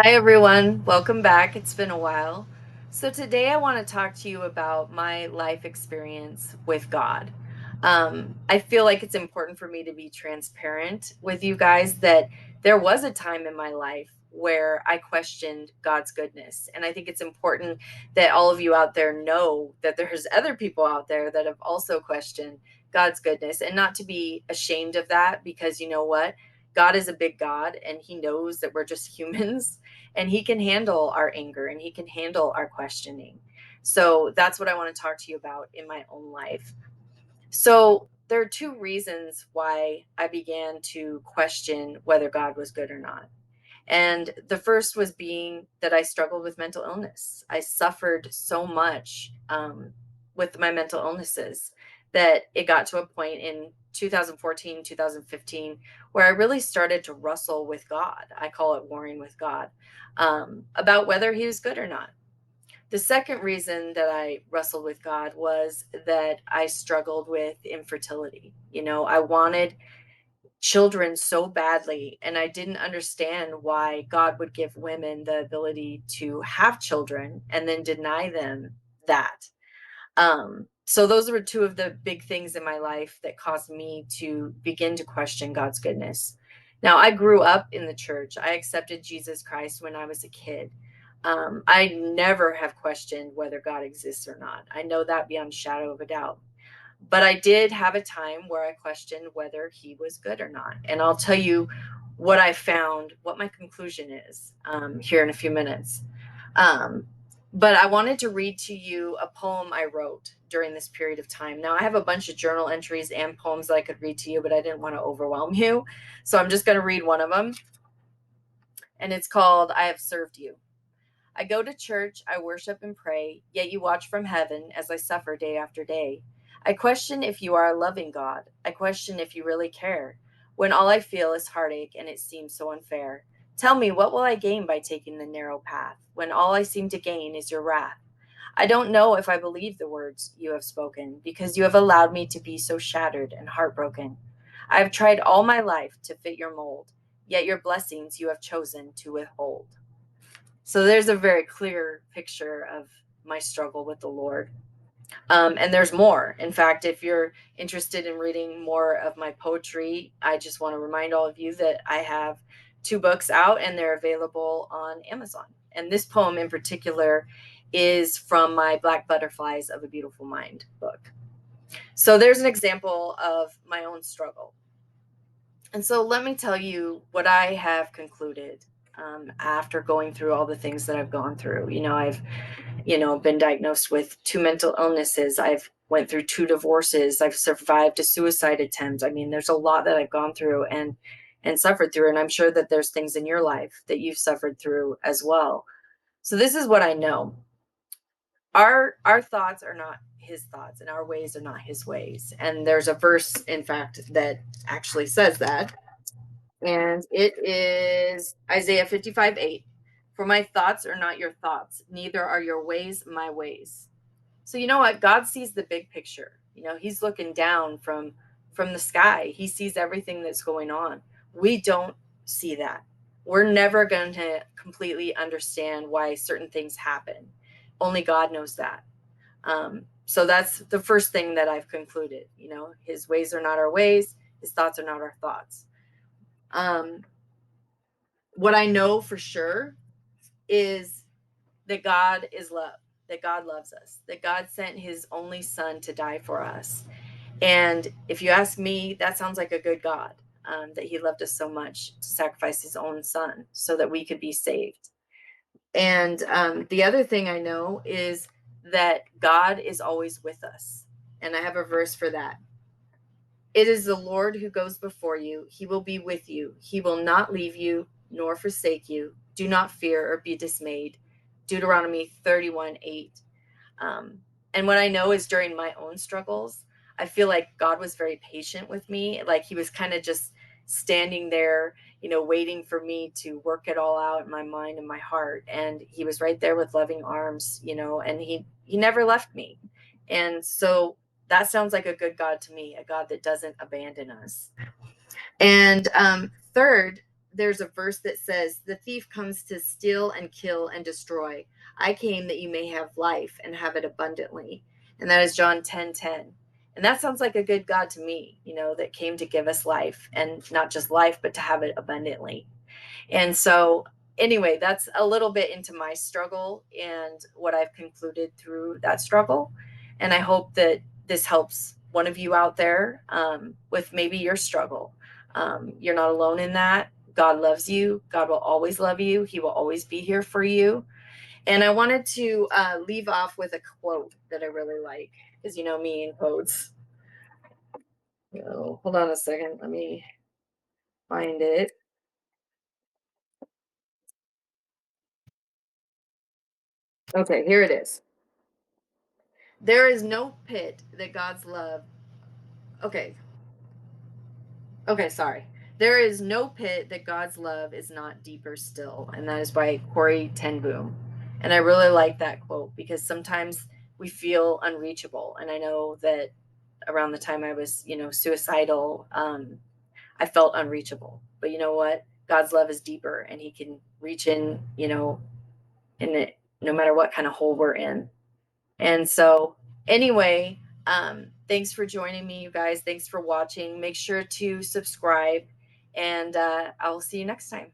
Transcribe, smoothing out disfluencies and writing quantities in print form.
Hi, everyone. Welcome back. It's been a while. So, today I want to talk to you about my life experience with God. I feel like it's important for me to be transparent with you guys that there was a time in my life where I questioned God's goodness. And I think it's important that all of you out there know that there's other people out there that have also questioned God's goodness and not to be ashamed of that because you know what? God is a big God and he knows that we're just humans and he can handle our anger and he can handle our questioning. So that's what I want to talk to you about in my own life. So there are two reasons why I began to question whether God was good or not. And the first was being that I struggled with mental illness. I suffered so much with my mental illnesses that it got to a point in 2014, 2015, where I really started to wrestle with God. I call it warring with God about whether he was good or not. The second reason that I wrestled with God was that I struggled with infertility. I wanted children so badly, and I didn't understand why God would give women the ability to have children and then deny them that. So those were two of the big things in my life that caused me to begin to question God's goodness. Now, I grew up in the church. I accepted Jesus Christ when I was a kid. I never have questioned whether God exists or not. I know that beyond a shadow of a doubt. But I did have a time where I questioned whether he was good or not. And I'll tell you what I found, what my conclusion is here in a few minutes. Um, but I wanted to read to you a poem I wrote during this period of time. Now, I have a bunch of journal entries and poems that I could read to you, but I didn't want to overwhelm you. So I'm just going to read one of them. And it's called I Have Served You. I go to church, I worship and pray, yet you watch from heaven as I suffer day after day. I question if you are a loving God. I question if you really care. When all I feel is heartache and it seems so unfair. Tell me, what will I gain by taking the narrow path when all I seem to gain is your wrath? I don't know if I believe the words you have spoken because you have allowed me to be so shattered and heartbroken. I have tried all my life to fit your mold, yet your blessings you have chosen to withhold. So there's a very clear picture of my struggle with the Lord. And there's more. In fact, if you're interested in reading more of my poetry, I just want to remind all of you that I have two books out and they're available on Amazon. And this poem in particular is from my Black Butterflies of a Beautiful Mind book. So there's an example of my own struggle. And so let me tell you what I have concluded after going through all the things that I've gone through. I've been diagnosed with two mental illnesses. I've went through two divorces. I've survived a suicide attempt. I mean, there's a lot that I've gone through and suffered through. And I'm sure that there's things in your life that you've suffered through as well. So this is what I know. Our thoughts are not his thoughts and our ways are not his ways. And there's a verse, in fact, that actually says that and it is Isaiah 55:8. For my thoughts are not your thoughts, neither are your ways my ways. So you know what? God sees the big picture. He's looking down from the sky. He sees everything that's going on. We don't see that. We're never going to completely understand why certain things happen. Only God knows that. So that's the first thing that I've concluded. His ways are not our ways. His thoughts are not our thoughts. Um, what I know for sure is that God is love, that God loves us, that God sent his only son to die for us. And if you ask me, that sounds like a good God, that he loved us so much to sacrifice his own son so that we could be saved. And the other thing I know is that God is always with us. And I have a verse for that. It is the Lord who goes before you. He will be with you. He will not leave you nor forsake you. Do not fear or be dismayed. Deuteronomy 31:8. Um, and what I know is during my own struggles, I feel like God was very patient with me. Like he was kind of just standing there, waiting for me to work it all out in my mind and my heart. And he was right there with loving arms, and he never left me. And so that sounds like a good God to me, a God that doesn't abandon us. And third, there's a verse that says, "The thief comes to steal and kill and destroy. I came that you may have life and have it abundantly." And that is John 10:10. And that sounds like a good God to me, that came to give us life, and not just life, but to have it abundantly. And so, anyway, that's a little bit into my struggle and what I've concluded through that struggle. And I hope that this helps one of you out there, with maybe your struggle. You're not alone in that. God loves you. God will always love you. He will always be here for you. And I wanted to leave off with a quote that I really like, because you know me and quotes. Hold on a second. Let me find it. Okay, here it is. There is no pit that God's love. Okay. Okay, sorry. There is no pit that God's love is not deeper still. And that is by Corey Ten Boom. And I really like that quote, because sometimes we feel unreachable. And I know that around the time I was, suicidal, I felt unreachable. But you know what? God's love is deeper, and He can reach in, in it, no matter what kind of hole we're in. And so, anyway, thanks for joining me, you guys. Thanks for watching. Make sure to subscribe, and I'll see you next time.